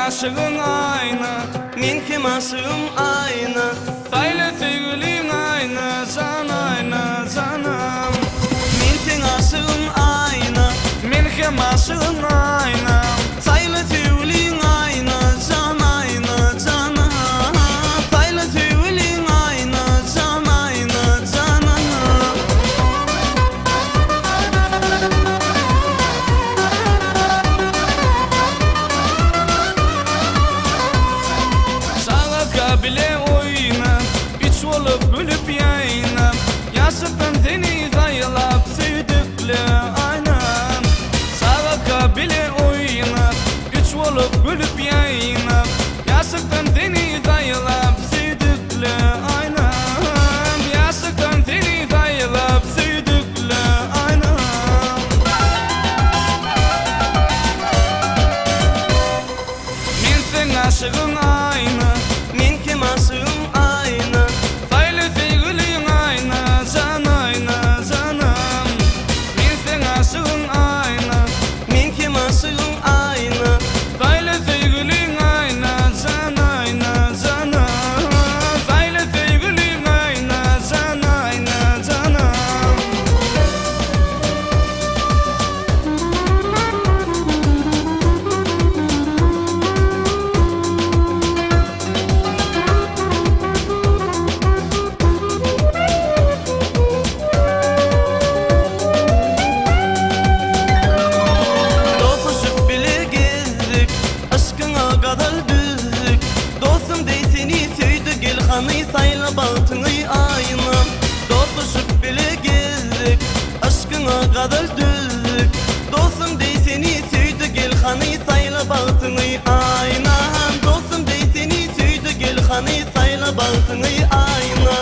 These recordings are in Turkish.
aşığın aynı, men hem aşığım aynı. Sayla sevgilin aynı, can aynı canım. Men sen aşığım aynı, Men hem aşığın aynı. sayla sevgilin aynı, can aynı canım. Sayla sevgilin aynı, can aynı canım. Sağa kabile oynap, üç olup gülüp yaynap. Yaşıktan seni zayılap, süydükle aynam. Sağa kabile oynap, üç olup gülüp yaynap. Yaşıktan seni zayılap, süydükle aynam. Yaşıktan seni zayılap, süydükle aynam. Men sen aşığın aynı, Men hem aşığım aynı. sayla sevgilin aynı, can aynı canım. Men sen aşığın aynı, Men hem aşığım aynı. sayla sevgilin aynı, can aynı canım. Sayla sevgilin aynı, can aynı canım. Dostuşup bile gezdik, aşkına kadar düzdük. Dostum dey seni söydü, gel hanı sayla baltını aynı. Dostuşup bile gezdik, aşkına kadar düzdük. Dostum dey seni söydü, gel hanı sayla baltını aynı. Dostum dey seni söydü, gel hanı sayla baltını aynı.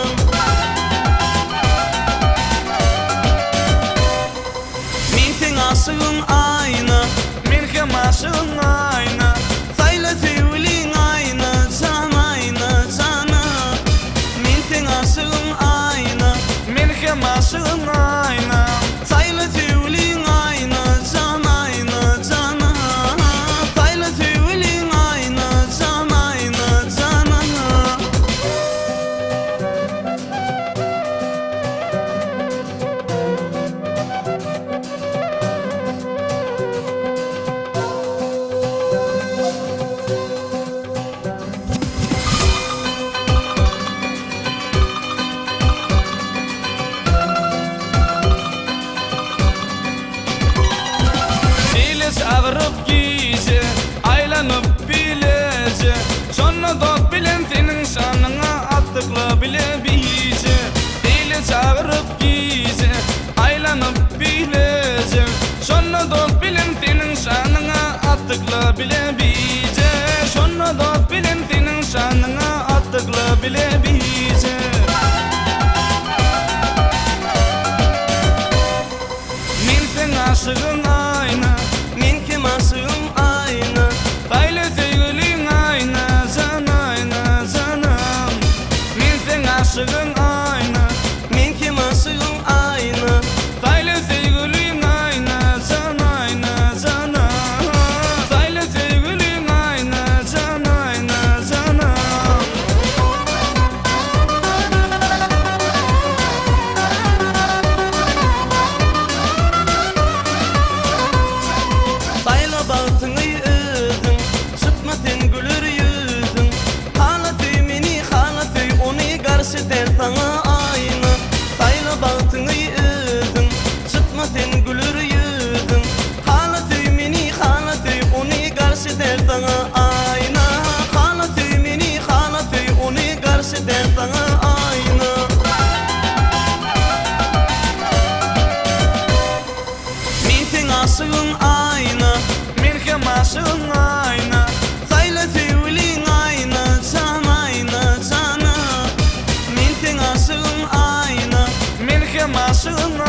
Men sen aşığın aynı, Men hem aşığın aynı, sayla sevgilin aynı, can aynı canım. Men sen aşığın aynı, men hem aşığın aynı. sayla sevgilin aynı, can aynı canım. Sayla sevgilin aynı, can aynı canım. Diles ağırıp giyce, aylanıp bilece. Sonra dot bilen senin şanına attıkla bile bice. Diles ağırıp giyce, aylanıp bilece. Sonra dot bilen senin şanına attıkla bile bice. Sonra dot bilen senin şanına attıkla bile bice. Men sen aşığın aynı, Men hem aşığım aynı. sayla sevgilin aynı, can aynı canım. Men sen aşığın aynı, Men hem aşığım aynı. sayla sevgilin aynı, can aynı canım. Sayla sevgilin aynı, can aynı canım. Sayla baltını özün, çıkma sen gülür yüzün. Hala tüy meni, hala tüy onu karşı der sana aynı. Sayla baltını özün, çıkma sen gülür yüzün. Hala tüy meni, hala tüy onu karşı der sana aynı. Hala tüy meni, hala tüy onu karşı der sana aynı. Men sen aşığın aynı, Men hem aşığın aynı, sayla sevgilin aynı, can aynı canım. Men sen aşığın aynı, men hem aşığın